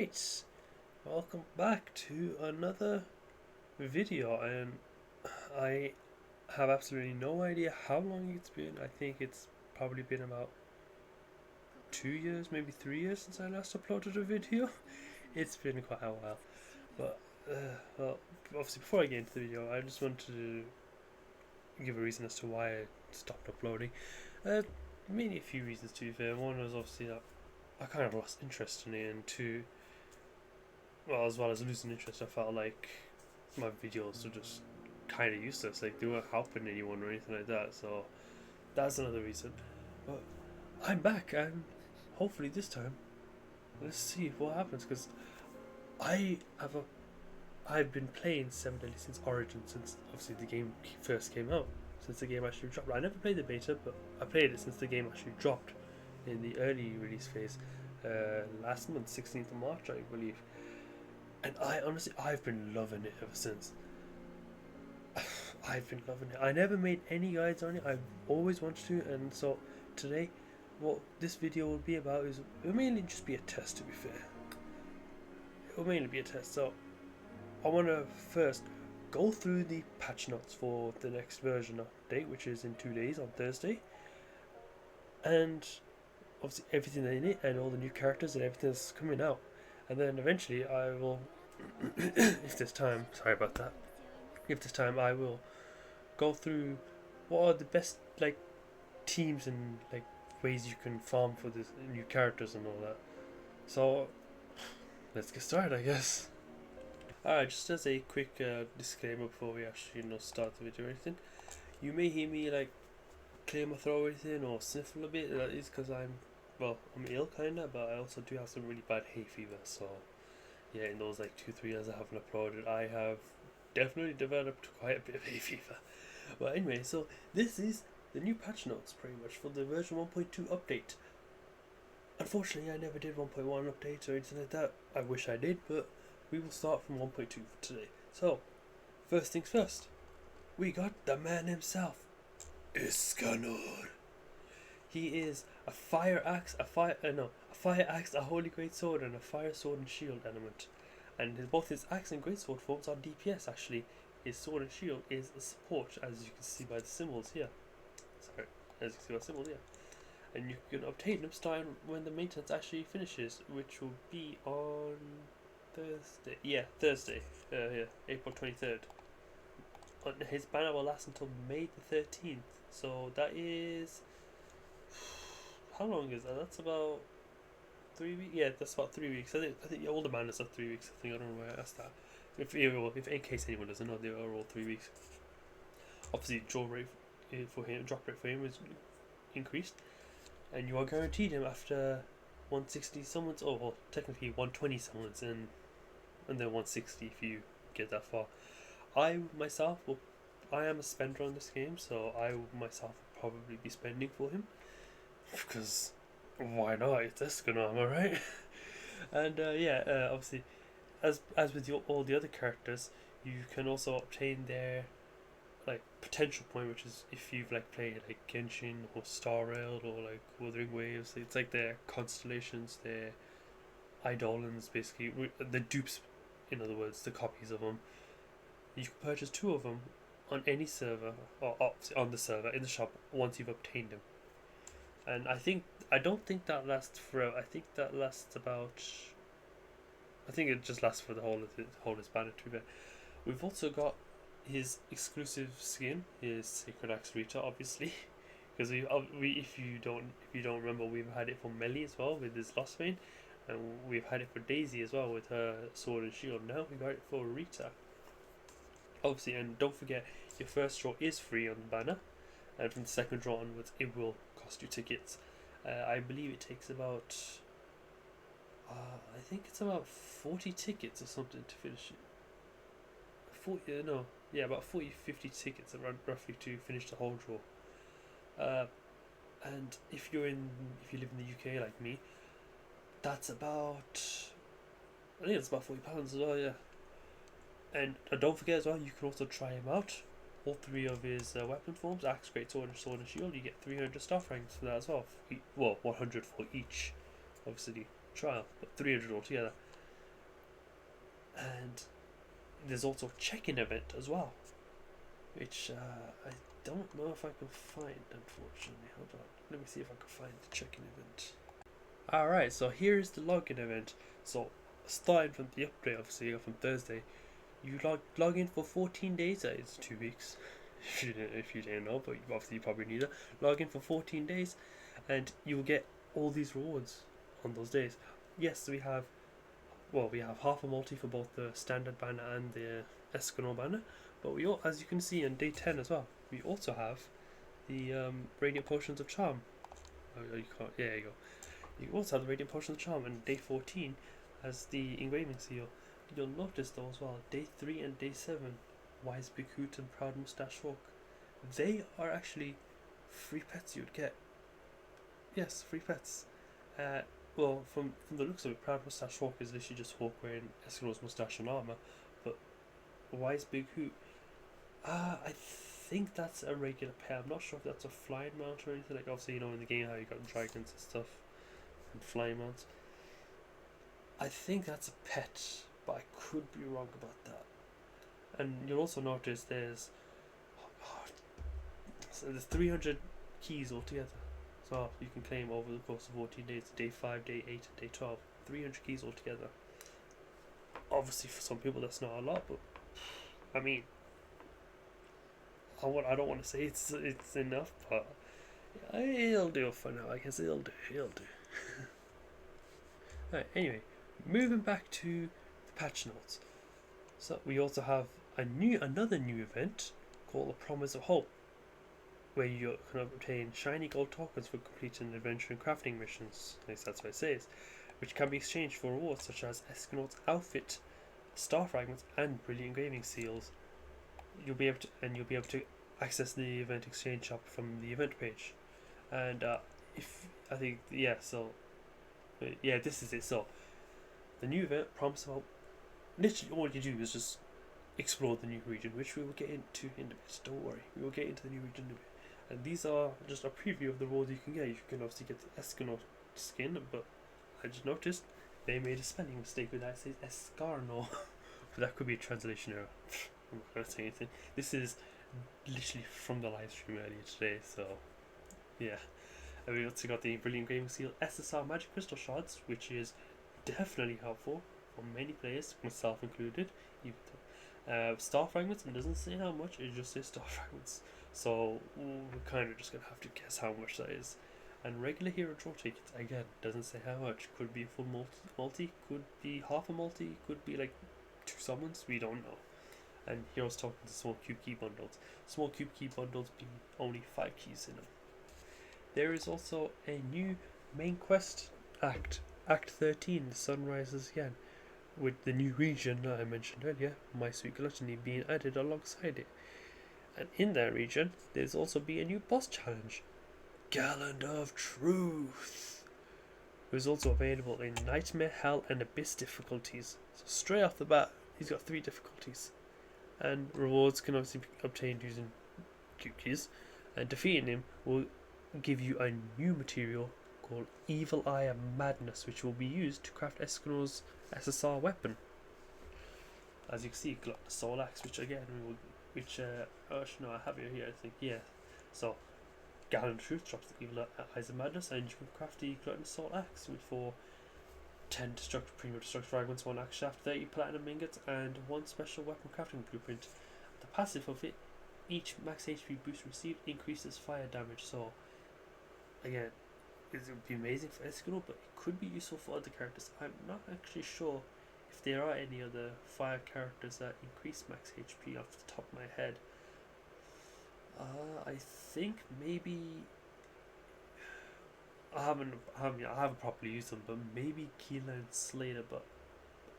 Alright, welcome back to another video, and I have absolutely no idea how long it's been. I think it's probably been about 2 years, maybe 3 years since I last uploaded a video. It's been quite a while, but well, obviously before I get into the video, I just wanted to give a reason as to why I stopped uploading. Mainly a few reasons, to be fair. One was obviously that I kind of lost interest in it, and two, well, as well as losing interest, I felt like my videos were just kind of useless. Like, they weren't helping anyone or anything like that. So that's another reason. But I'm back, and hopefully this time, let's see what happens. Because I have a, I've been playing Seven Deadly since Origin, since obviously the game first came out. Since the game actually dropped. I never played the beta, but I played it since the game actually dropped in the early release phase last month, 16th of March, I believe. And I've been loving it ever since. I've been loving it. I never made any guides on it. I've always wanted to, and so today, what this video will be about is, it'll mainly just be a test, to be fair. It'll mainly be a test. So I want to first go through the patch notes for the next version update, which is in 2 days on Thursday, and obviously everything in it and all the new characters and everything that's coming out. And then eventually I will, if there's time, sorry about that, if there's time, I will go through what are the best like teams and like ways you can farm for the new characters and all that. So let's get started, I guess. Alright, just as a quick disclaimer before we actually start the video or anything, you may hear me like clear my throat or anything or sniffle a bit. That is because I'm ill kinda, but I also do have some really bad hay fever. So yeah, in those like 2-3 years I haven't uploaded, I have definitely developed quite a bit of hay fever. But anyway, so this is the new patch notes pretty much for the version 1.2 update. Unfortunately, I never did 1.1 update or anything like that. I wish I did, but we will start from 1.2 for today. So first things first, we got the man himself, Escanor. He is a fire axe, a fire axe, a holy great sword, and a fire sword and shield element. And both his axe and great sword forms are DPS. Actually, his sword and shield is a support, as you can see by the symbols here. Sorry, as you can see by the symbols here. And you can obtain them starting when the maintenance actually finishes, which will be on Thursday. Yeah, Thursday. April 23rd. His banner will last until May the 13th. So that is, how long is that? That's about 3 weeks. Yeah, that's about 3 weeks. I think all the banners are 3 weeks. I don't know where I asked that. If in case anyone doesn't know, they are all 3 weeks. Obviously, drop rate for him is increased, and you are guaranteed him after 160 summons. Oh, well, technically 120 summons, and then 160 if you get that far. I am a spender on this game, so I myself will probably be spending for him, because why not? It's Escanor, am I right? And obviously, as with all the other characters, you can also obtain their like potential point, which is if you've like played like Genshin or Star Rail or like Wuthering Waves. It's like their constellations, their eidolons, basically the dupes. In other words, the copies of them. You can purchase 2 of them on any server, or on the server in the shop once you've obtained them. And I don't think that lasts forever. I think that lasts about. I think it just lasts for the whole of his banner. To be fair, we've also got his exclusive skin, his Sacred Axe Rita, obviously, because if you don't remember, we've had it for Melly as well with his Lost Vein, and we've had it for Daisy as well with her sword and shield. Now we got it for Rita. Obviously, and don't forget, your first draw is free on the banner, and from the second draw onwards, it will cost you tickets. I believe it takes about, I think it's about 40 tickets or something to finish it. About 40-50 tickets around roughly to finish the whole draw. And if you live in the UK like me, that's about, I think it's about £40 as well, yeah. And don't forget as well, you can also try him out. All 3 of his weapon forms, axe, great sword, and shield. You get 300 staff ranks for that as well. 100 for each, obviously, trial, but 300 altogether. And there's also a check-in event as well, which I don't know if I can find, unfortunately. Hold on, let me see if I can find the check-in event. Alright, so here's the login event. So starting from the update, obviously from Thursday, you log in for 14 days. That is 2 weeks. If you didn't know, but obviously you probably need it. Log in for 14 days, and you will get all these rewards on those days. Yes, we have half a multi for both the standard banner and the Escanor banner, but as you can see on day 10 as well, we also have the Radiant Potions of Charm. Oh, you can't. Yeah, there you go. You also have the Radiant Potions of Charm, and day 14 has the engraving seal. You'll notice though as well, day 3 and day 7, Wise Big Hoot and Proud Moustache Hawk, they are actually free pets you'd get. Yes, free pets. Well, from the looks of it, Proud Moustache Hawk is literally just Hawk wearing Escanor's moustache and armor, but Wise Big Hoot, I think that's a regular pet. I'm not sure if that's a flying mount or anything. Like obviously, you know, in the game how you got dragons and stuff and flying mounts. I think that's a pet, but I could be wrong about that. And you'll also notice there's 300 keys altogether. So you can claim over the course of 14 days, day 5, day 8 and day 12. 300 keys altogether. Obviously for some people that's not a lot, but I mean, I don't want to say it's enough, but it'll do for now. I guess it'll do. Right, anyway, moving back to the patch notes. So we also have another new event called the Promise of Hope, where you can obtain shiny gold tokens for completing adventure and crafting missions. At least that's what it says, which can be exchanged for rewards such as Escanor's outfit, star fragments, and brilliant engraving seals. You'll be able to access the event exchange shop from the event page, and this is it. So the new event Promise of Hope. Literally, all you do is just explore the new region, which we will get into in a bit. Don't worry, we will get into the new region in a bit. And these are just a preview of the rewards you can get. You can obviously get the Escanor skin, but I just noticed they made a spelling mistake with that. It says Escanor, but that could be a translation error. I'm not going to say anything. This is literally from the live stream earlier today, so yeah. And we also got the brilliant engraving seal SSR magic crystal shards, which is definitely helpful for many players, myself included. Star fragments, and it doesn't say how much, it just says star fragments. So we're kind of just going to have to guess how much that is. And regular hero draw tickets, again, doesn't say how much. Could be a full multi, could be half a multi, could be like 2 summons, we don't know. And heroes talking to small cube key bundles. Small cube key bundles being only 5 keys in them. There is also a new main quest Act 13, The Sun Rises Again, with the new region that I mentioned earlier, My Sweet Gluttony, being added alongside it. And in that region, there's also be a new boss challenge, Gallant of Truth, who is also available in Nightmare, Hell and Abyss difficulties. So straight off the bat, he's got 3 difficulties. And rewards can obviously be obtained using cube keys, and defeating him will give you a new material called Evil Eye of Madness, which will be used to craft Escanor's SSR weapon. As you can see, got the Soul Axe, which again I have it here, I think, yeah. So Gallant of Truth drops the Evil Eyes of Madness, and you can craft the Glutton Soul Axe for 10 premium destructive fragments, 1 axe shaft, 30 platinum ingots, and 1 special weapon crafting blueprint. The passive of it, each max HP boost received increases fire damage. So again, it would be amazing for Escanor, but it could be useful for other characters. I'm not actually sure if there are any other fire characters that increase max HP off the top of my head. I think maybe I haven't properly used them, but maybe Keela and Slater, but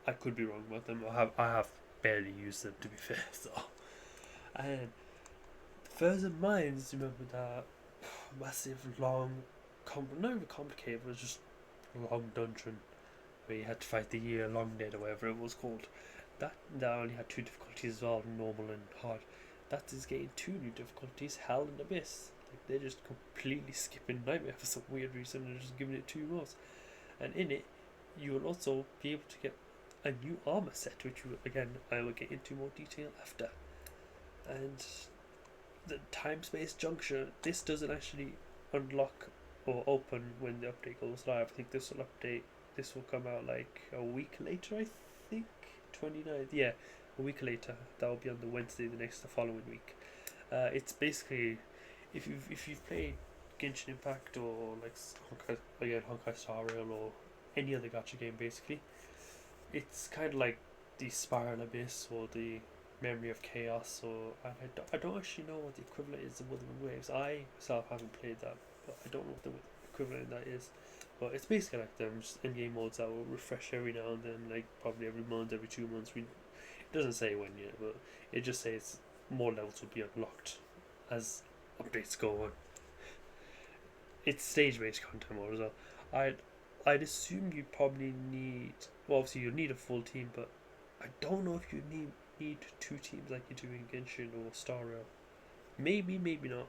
I could be wrong about them. I have barely used them, to be fair. So, and Frozen Minds, remember that massive long, not even complicated, but it was just a long dungeon where you had to fight the year long dead or whatever it was called. That only had 2 difficulties as well, normal and hard. That is getting 2 new difficulties, Hell and Abyss. Like, they're just completely skipping Nightmare for some weird reason and just giving it 2 more. And in it, you will also be able to get a new armor set, which again I will get into more detail after. And the time-space juncture, this doesn't actually unlock or open when the update goes live. I think this will come out like a week later, I think. 29th, yeah, a week later. That will be on the Wednesday the following week. It's basically, if you've played Genshin Impact or like Honkai Star Rail or any other gacha game, basically, it's kind of like the Spiral Abyss or the Memory of Chaos, or I don't actually know what the equivalent is of Wuthering Waves. I myself haven't played that, but I don't know what the equivalent of that is. But it's basically like them, just in-game modes that will refresh every now and then, like probably every month, every 2 months. It doesn't say when yet, but it just says more levels will be unlocked as updates go on. It's stage-based content mode as well. I'd assume you probably need, well, obviously you'll need a full team, but I don't know if you need 2 teams like you do in Genshin or Star Rail. Maybe not.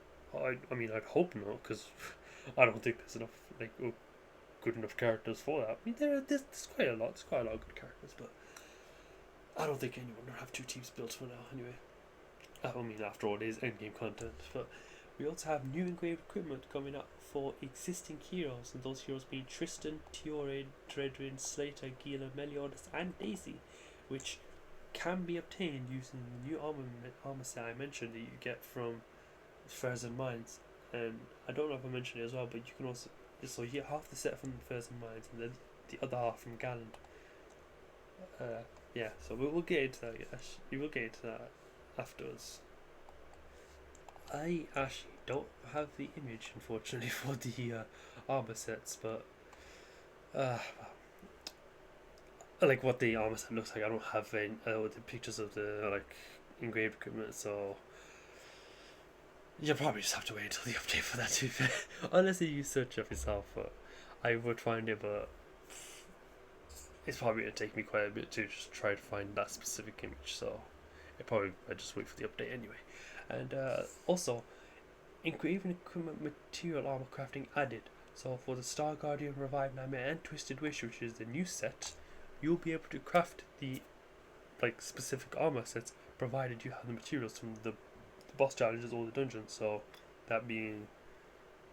I mean, I'd hope not, because I don't think there's enough good enough characters for that. I mean, there's quite a lot. There's quite a lot of good characters, but I don't think anyone will have 2 teams built for now. Anyway, I mean, after all, it is endgame content. But we also have new engraved equipment coming up for existing heroes, and those heroes being Tristan, Tiore, Dredrin, Slater, Gila, Meliodas, and Daisy, which can be obtained using the new armor set I mentioned that you get from Furs and Mines. And I don't know if I mentioned it as well, but you can also, so you get half the set from Furs and Mines and then the other half from Galland. Yeah, so we'll get into that. Yes, we will get into that afterwards. I actually don't have the image, unfortunately, for the armor sets, but like what the armor set looks like. I don't have the pictures of the like engraved equipment, so you'll probably just have to wait until the update for that to be fair. Unless you search up yourself, but I would find it, but it's probably going to take me quite a bit to just try to find that specific image, so I'd just wait for the update anyway. And also, engraving equipment material armor crafting added. So for the Star Guardian, Revived Nightmare, and Twisted Wish, which is the new set, you'll be able to craft the specific armor sets, provided you have the materials from the boss challenges or the dungeons. So that being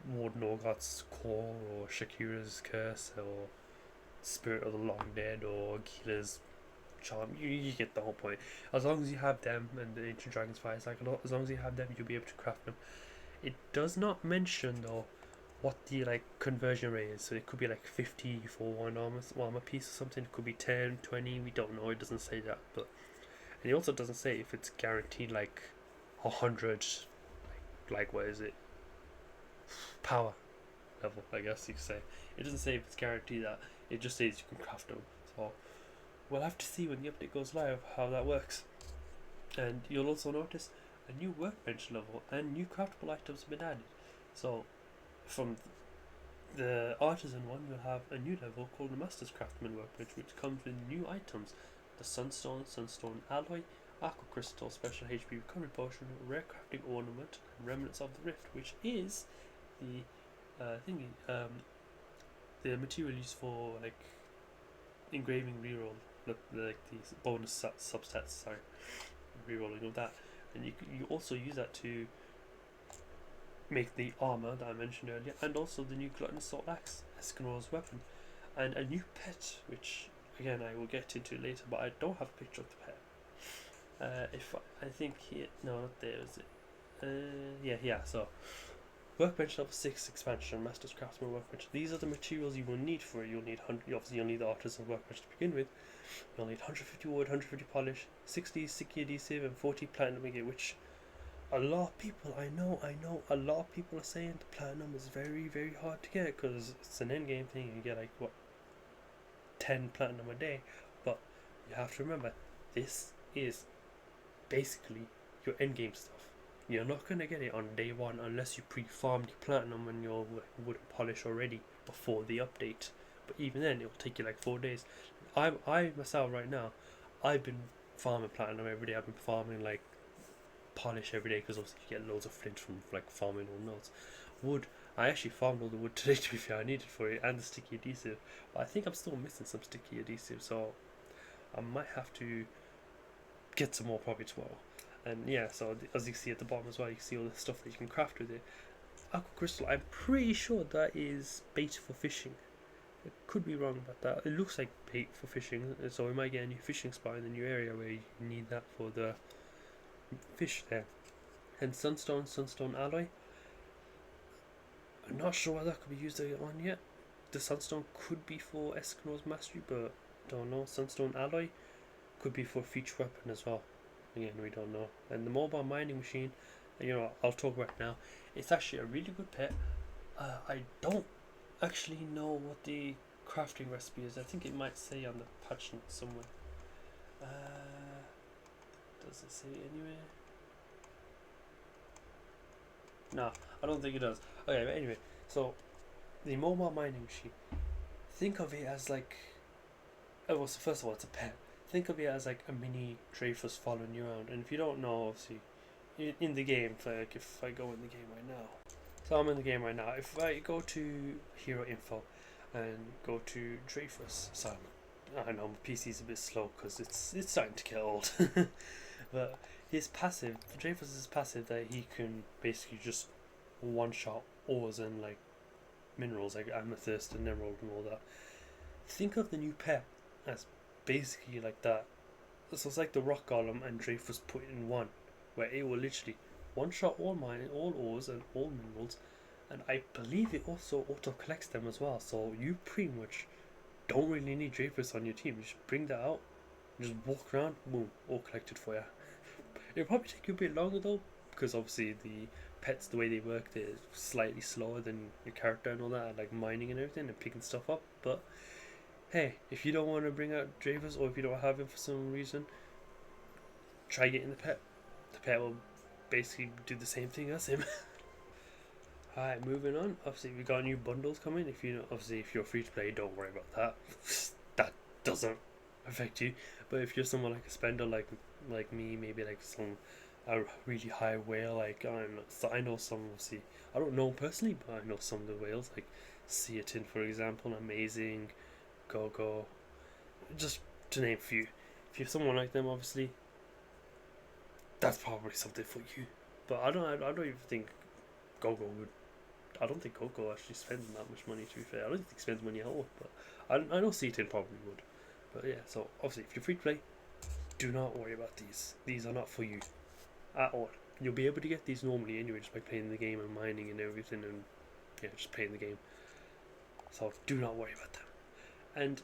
Warden Orgoth's Core, or Shakira's Curse, or Spirit of the Long Dead, or Gila's Charm. You get the whole point. As long as you have them, and the Ancient Dragon's Fire Cycle, as long as you have them, you'll be able to craft them. It does not mention though what the conversion rate is. So it could be 50 for one armor piece or something. It could be 10, 20. We don't know. It doesn't say that. But and it also doesn't say if it's guaranteed 100. What is it? Power level, I guess you could say. It doesn't say if it's guaranteed that. It just says you can craft them. So we'll have to see when the update goes live how that works. And you'll also notice a new workbench level and new craftable items have been added. So from the artisan one, you'll have a new level called the Master's Craftsman workbench, which comes with new items: the Sunstone Alloy, Aqua Crystal, Special HP Recovery Potion, Rare Crafting Ornament, and Remnants of the Rift, which is the the material used for engraving reroll, these bonus substats. Sorry, rerolling of that, and you also use that to make the armor that I mentioned earlier, and also the new Glutton Assault Axe, Escanor's weapon, and a new pet, which again I will get into later, but I don't have a picture of the pet. If I think here, no, not there, is it? Yeah. So workbench level 6 expansion, Master's Craftsman workbench. These are the materials you will need for it. You'll need the artisan workbench to begin with. You'll need 150 wood, 150 polish, 60 sticky adhesive, and 40 platinum ingot, which a lot of people, I know, a lot of people are saying the platinum is very, very hard to get because it's an endgame thing. You get 10 platinum a day, but you have to remember, this is basically your endgame stuff. You're not going to get it on day one unless you pre-farmed your platinum and your wood and polish already before the update. But even then, it'll take you 4 days. I myself right now, I've been farming platinum every day. I've been farming polish every day because obviously you get loads of flint from farming all nodes. Wood, I actually farmed all the wood today to be fair. I needed for it, and the sticky adhesive. But I think I'm still missing some sticky adhesive, so I might have to get some more probably tomorrow. And yeah, so as you can see at the bottom as well, you can see all the stuff that you can craft with it. Aqua crystal, I'm pretty sure that is bait for fishing. I could be wrong about that. It looks like bait for fishing, so we might get a new fishing spot in the new area where you need that for the fish there. And sunstone alloy, I'm not sure what that could be used on yet. The sunstone could be for Escanor's mastery, but don't know. Sunstone alloy could be for future weapon as well. Again, we don't know. And the mobile mining machine, I'll talk about it now. It's actually a really good pet. I don't actually know what the crafting recipe is. I think it might say on the patch notes somewhere. Does it say anywhere? No, I don't think it does. Okay, but anyway, so the mobile mining machine. Think of it as like, well, so first of all, it's a pet. Think of it as like a mini Dreyfus following you around. And if you don't know, obviously, in the game, like if I go in the game right now, so I'm in the game right now. If I go to hero info and go to Dreyfus, so I know my PC's a bit slow because it's starting to get old, but his passive, Dreyfus is passive that he can basically just one shot ores and like minerals like amethyst and emerald and all that. Think of the new pet as basically like that. So it's like the rock golem and Dreyfus put in one, where it will literally one shot all mine, all ores and all minerals, and I believe it also auto collects them as well. So you pretty much don't really need Dreyfus on your team. You just bring that out, just walk around, boom, all collected for you. It'll probably take you a bit longer though, because obviously the pets, the way they work, they're slightly slower than your character and all that, like mining and everything and picking stuff up. But hey, if you don't want to bring out Dreyfus, or if you don't have him for some reason, try getting the pet. The pet will basically do the same thing as him. Alright, moving on. Obviously, we got new bundles coming. If you're free to play, don't worry about that. That doesn't affect you. But if you're someone like a spender, like me, maybe like a really high whale, like I know some. Obviously, I don't know him personally, but I know some of the whales, like Ceatin, for example, Amazing, Go-Go, just to name a few. If you're someone like them, obviously, that's probably something for you. But I don't even think Go-Go would. I don't think Go-Go actually spends that much money, to be fair. I don't think he spends money at all, but I know Ceatin probably would. But yeah, so obviously if you're free to play, do not worry about these. These are not for you at all. You'll be able to get these normally anyway, just by playing the game and mining and everything, and yeah, just playing the game. So do not worry about them. And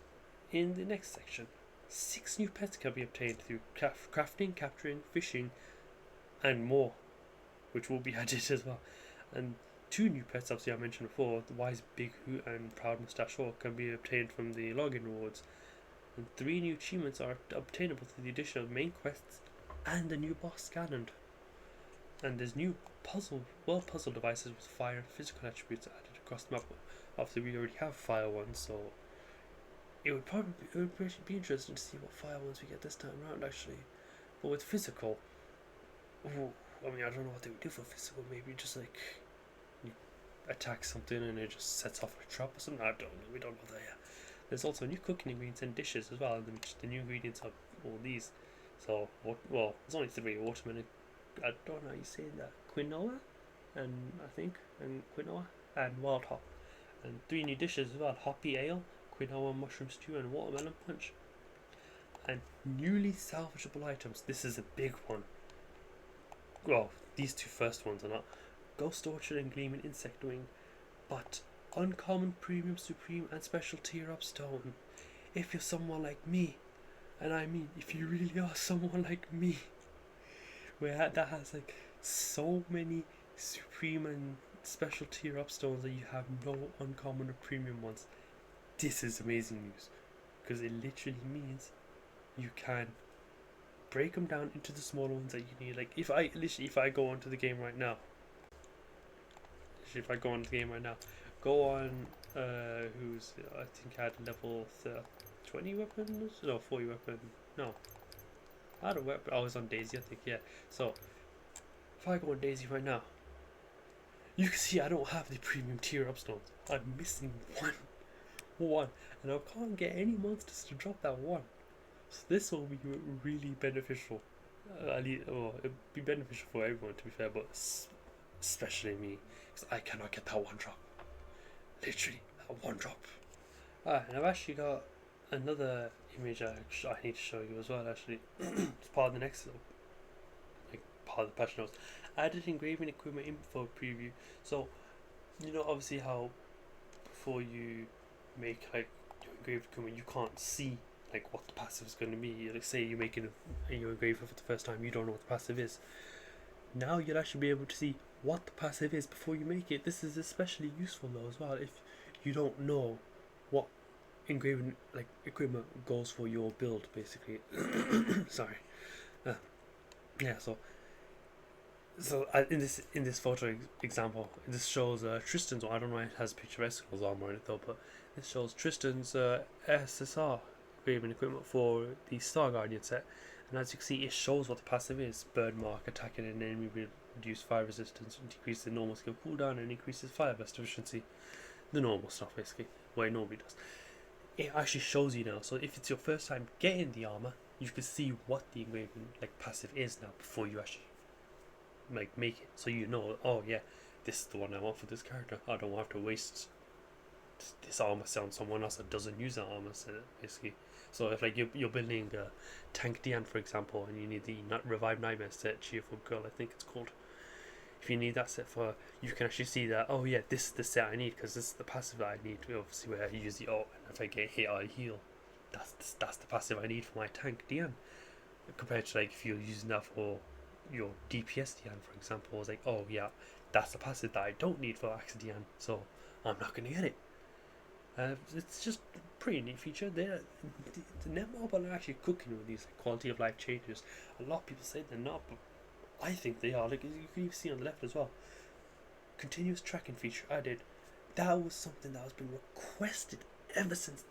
in the next section, 6 new pets can be obtained through crafting, capturing, fishing, and more, which will be added as well. And 2 new pets, obviously I mentioned before, the Wise Big Hoot and Proud Moustache Hawk, can be obtained from the login rewards. And 3 new achievements are obtainable through the addition of main quests and a new boss Scanland. And there's new puzzle devices with fire and physical attributes added across the map. Obviously we already have fire ones, so it would be interesting to see what fire ones we get this time around actually. But with physical, I don't know what they would do for physical. Maybe just like you attack something and it just sets off a trap or something. I don't know. We don't know that yet. There's also new cooking ingredients and dishes as well. And the new ingredients are all these. So there's only 3: watermelon. I don't know how you say that. Quinoa, and quinoa and wild hop. And 3 new dishes as well: hoppy ale, quinoa mushroom stew, and watermelon punch. And newly salvageable items. This is a big one. Well, these 2 first ones are not. Ghost Orchard and Gleaming Insect Wing, but uncommon, premium, supreme, and special tier up stone. If you're someone like me, and I mean if you really are someone like me, where that has like so many supreme and special tier up stones that you have no uncommon or premium ones, this is amazing news, because it literally means you can break them down into the smaller ones that you need. Like if I go onto the game right now, go on who's I think had level 20 weapons, no 40 weapon, no, I had a weapon. I was on Daisy, I think, yeah. So if I go on Daisy right now, you can see I don't have the premium tier up stones. I'm missing one, and I can't get any monsters to drop that one. So this will be really beneficial. It'll be beneficial for everyone, to be fair, but especially me, because I cannot get that one drop. Literally, that one drop. And I've actually got another image I need to show you as well. Actually, it's part of the next, like, part of the patch notes. I added engraving equipment info preview. So, obviously how before you make like your engraved equipment, you can't see like what the passive is going to be. Like, say you're making your engraver for the first time, you don't know what the passive is. Now you'll actually be able to see what the passive is before you make it. This is especially useful though as well if you don't know what engraving like equipment goes for your build, basically. Sorry. Yeah. In this photo example, this shows Tristan's. I don't know if it has a picture of Escanor's armor on it though, but this shows Tristan's SSR engraving equipment for the Star Guardian set. And as you can see, it shows what the passive is. Bird mark, attacking an enemy will reduce fire resistance, decrease the normal skill cooldown, and increases fire burst efficiency. The normal stuff, basically, what it normally does. It actually shows you now. So if it's your first time getting the armor, you can see what the engraving like passive is now before you actually like make it. So oh yeah, this is the one I want for this character. I don't have to waste this armor set on someone else that doesn't use that armor set, basically. So if like you're building a Tank Dian, for example, and you need the Revive Nightmare set, Cheerful Girl, I think it's called. If you need that set for, you can actually see that, oh yeah, this is the set I need because this is the passive that I need. Obviously, where I use the ult, and if I get hit, I heal. That's the passive I need for my Tank Dian. Compared to like if you're using that for your DPS Dian, for example, it's like, oh yeah, that's the passive that I don't need for Axe Dian, so I'm not gonna get it. It's just a pretty neat feature. The Netmobile are actually cooking with these like, quality of life changes. A lot of people say they're not, but I think they are. Like you can even see on the left as well. Continuous tracking feature added. That was something that has been requested ever since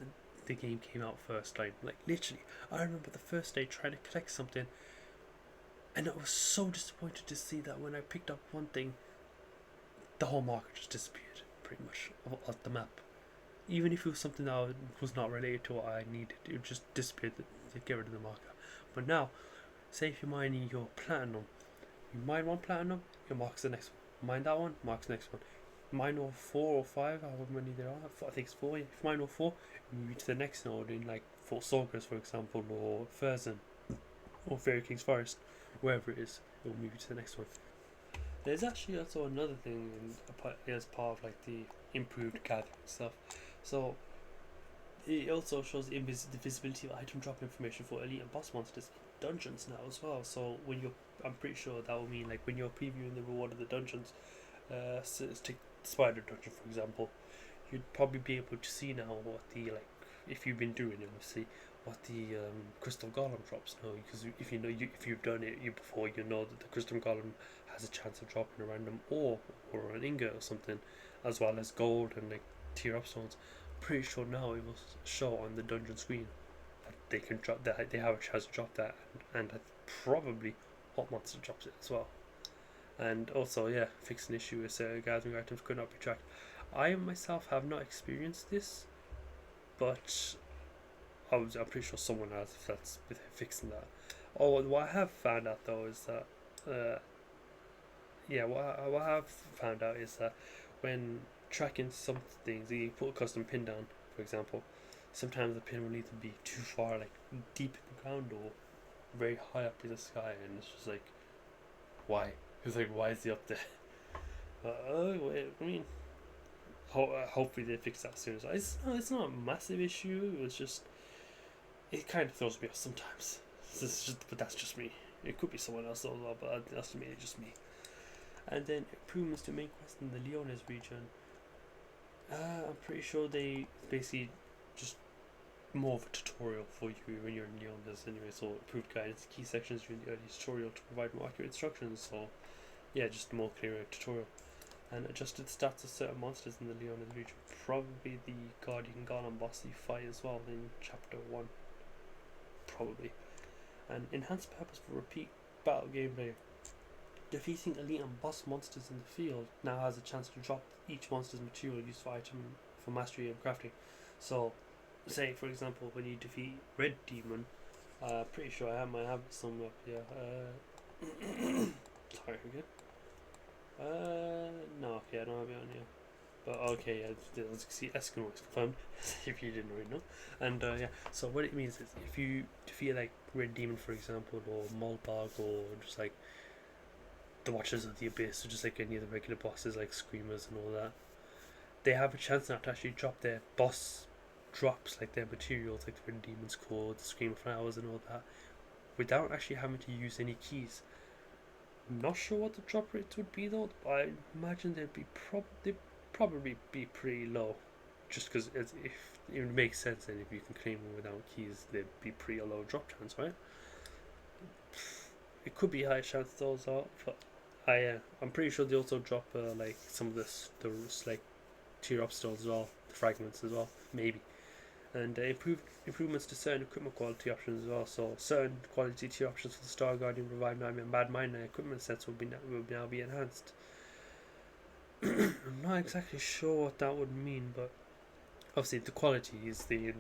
the game came out first. Like literally, I remember the first day trying to collect something, and I was so disappointed to see that when I picked up one thing, the whole marker just disappeared pretty much off the map. Even if it was something that was not related to what I needed, it would just disappear. They'd get rid of the marker. But now, say if you're mining your platinum, you mine one platinum, it marks the next one. Mine that one, marks the next one. Mine all 4 or 5, however many there are. I think it's 4. If you mine all 4, you move to the next node in like Fort Sorgers, for example, or Ferzen, or Fairy King's Forest, wherever it is, it will move you to the next one. There's actually also another thing as part of like the improved gathering stuff. So it also shows the visibility of item drop information for elite and boss monsters in dungeons now as well. So I'm pretty sure that will mean like when you're previewing the reward of the dungeons, so let's take Spider Dungeon for example, you'd probably be able to see now what the like if you've been doing it, obviously, what the crystal golem drops now. Because if you've done it before, you know that the crystal golem has a chance of dropping a random ore or an ingot or something, as well as gold and like tier up stones. Pretty sure now it will show on the dungeon screen that they can drop that, they have a chance to drop that, and probably what monster drops it as well. And also, yeah, fix an issue with gathering items could not be tracked. I myself have not experienced this, but I'm pretty sure someone has if that's with fixing that. Oh, what I have found out though is that what I have found out is that when tracking some things, you put a custom pin down, for example, sometimes the pin will need to be too far, like deep in the ground or very high up in the sky, and it's just like, why? It's like, why is he up there? I mean, hopefully they fix that soon. So it's not a massive issue. It's just it kind of throws me off sometimes. But that's just me. It could be someone else as well, but that's mainly just me. And then improvements to main quest in the Leones region. I'm pretty sure they basically just more of a tutorial for you when you're in Leones anyway. So improved guidance, key sections during the early tutorial to provide more accurate instructions. So yeah, just a more clearer tutorial. And adjusted stats of certain monsters in the Leones region. Probably the Guardian Golem boss you fight as well in chapter 1. Probably. And enhanced purpose for repeat battle gameplay. Defeating elite and boss monsters in the field now has a chance to drop each monster's material used for item for mastery and crafting. So, say for example, when you defeat Red Demon, Pretty sure I might have some up here. Sorry again. No, okay, I don't have it on here. But okay, yeah, as you can see, Escanor is confirmed, if you didn't already know. And yeah, so what it means is if you defeat like Red Demon, for example, or Molbog, or just like the Watchers of the Abyss, or just like any of the regular bosses like Screamers and all that, they have a chance now to actually drop their boss drops, like their materials, like the Red Demon's Core, the Screamer Flowers, and all that, without actually having to use any keys. Not sure what the drop rates would be though. But I imagine they'd probably be pretty low, just because if it makes sense, and if you can claim them without keys, they'd be pretty low drop chance, right? It could be high chance those are, but I'm pretty sure they also drop like some of the like tier up stones as well, the fragments as well, maybe, and improvements to certain equipment quality options as well. So certain quality tier options for the Star Guardian, Revive Nightmare, and Bad Mind equipment sets will now be enhanced. I'm not exactly sure what that would mean, but obviously the quality is the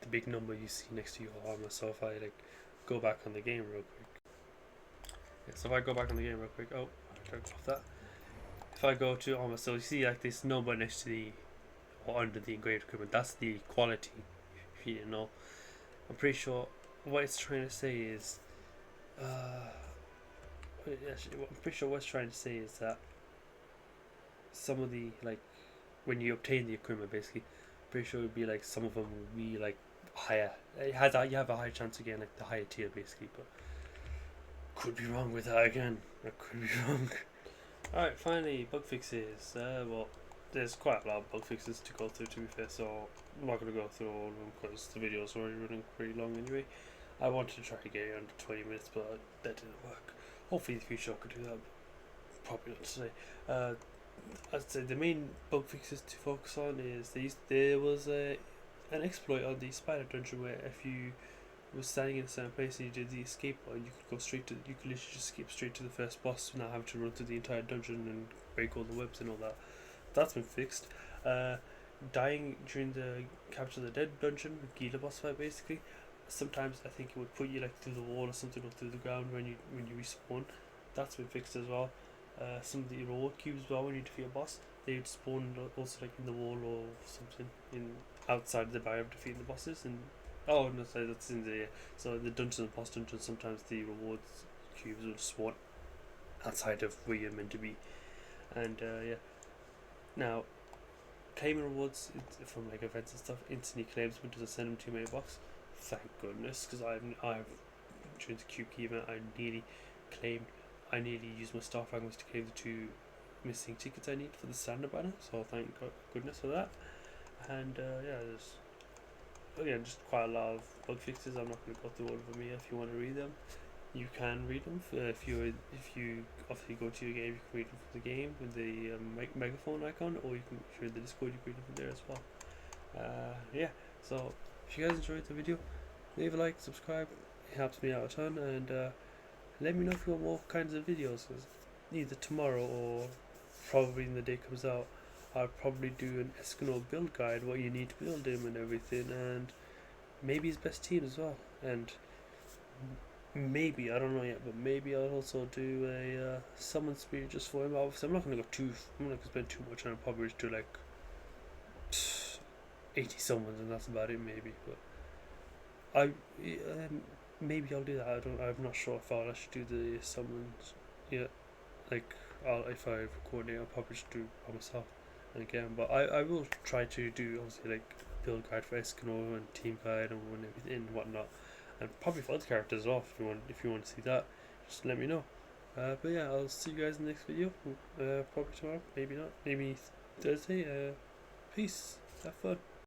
big number you see next to your armor. So if I like go back on the game real quick, yeah, so if I go back on the game real quick, oh, I turned off that. If I go to armor, so you see like this number next to the or under the engraved equipment, that's the quality. If you didn't know, I'm pretty sure what it's trying to say is, actually, I'm pretty sure what it's trying to say is that some of the like when you obtain the equipment, basically, pretty sure it would be like some of them would be like higher. It has you have a higher chance again, like the higher tier, basically. But could be wrong with that again. I could be wrong. Alright, finally, bug fixes. Well, there's quite a lot of bug fixes to go through, to be fair, so I'm not going to go through all of them because the video's already running pretty long anyway. I wanted to try to get it under 20 minutes, but that didn't work. Hopefully in the future I could do that, but probably not today. I'd say the main bug fixes to focus on is there was an exploit on the spider dungeon where if you was standing in a certain place and you did the escape button, you could you could literally just skip straight to the first boss without having to run through the entire dungeon and break all the webs and all that. That's been fixed. Dying during the Capture the Dead dungeon with Gila boss fight, basically. Sometimes I think it would put you like through the wall or something, or through the ground when you respawn. That's been fixed as well. Some of the reward cubes as well when you defeat a boss, they would spawn also like in the wall or something in outside the barrier of defeating the bosses. And oh no, sorry, that's in the so the dungeons and boss dungeons. Sometimes the rewards cubes would spawn outside of where you're meant to be, and yeah. Now, claiming rewards from like events and stuff instantly claims when does send them to my box. Thank goodness, because I've during the cube key event I nearly used my star fragments to claim the 2 missing tickets I need for the standard banner. So thank goodness for that. And yeah, there's again just quite a lot of bug fixes. I'm not going to go through all of them here. If you want to read them, you can read them. If you obviously go to your game, you can read them from the game with the megaphone icon, or you can, if you're in the Discord, you can read them from there as well. Yeah, so if you guys enjoyed the video, leave a like, subscribe, it helps me out a ton, and let me know if you want more kinds of videos, cause either tomorrow or probably when the day comes out, I'll probably do an Escanor build guide, what you need to build him and everything, and maybe his best team as well, and maybe, I don't know yet, but maybe I'll also do a summon spirit just for him. Obviously I'm not going to spend too much on it. I'll probably just do like 80 summons and that's about it maybe, but maybe I'll do that. I'm not sure if I'll actually do the summons yet. Like if I record it, I'll probably just do it by myself again, but I will try to do obviously like build guide for Escanor and team guide and everything and whatnot, and probably for other characters as well. If you want to see that, just let me know. But yeah, I'll see you guys in the next video. Probably tomorrow, maybe not, maybe Thursday. Peace. Have fun.